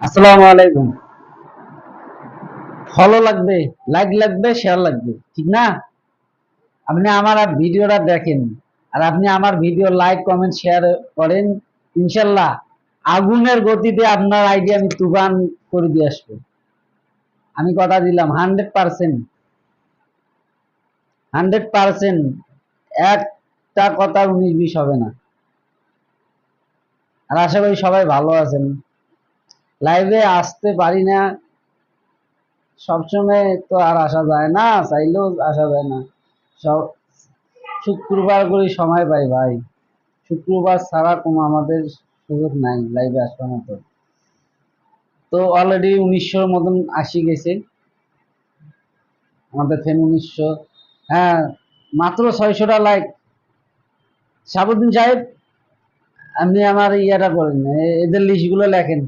আসসালামু আলাইকুম। ফলো লাগবে, লাইক লাগবে, শেয়ার লাগবে, ঠিক না? আপনি আমার আর ভিডিওটা দেখেন, আর আপনি আমার ভিডিও লাইক কমেন্ট শেয়ার করেন, ইনশাল্লাহ আগুনের গতিতে আপনার আইডিয়া আমি তুফান করে দিয়ে আসবো। আমি কথা দিলাম 100%, 100%। একটা কথা 19-20 হবে না। আর আশা করি সবাই ভালো আছেন। লাইভে আসতে পারি না সবসময়, তো আর আসা যায় না, চাইলেও আসা যায় না। সব শুক্রবার করে সময় পাই ভাই। শুক্রবার ছাড়া কোনো আমাদের সুযোগ নাই লাইভে আসার মতো। তো অলরেডি 1900 মতন আসি গেছে আমাদের ফ্যান 1900। হ্যাঁ, মাত্র 600টা লাইক। সাবুদ্দিন সাহেব, আপনি আমার ইয়াটা করেন, এদের লিস্টগুলো লেখেন।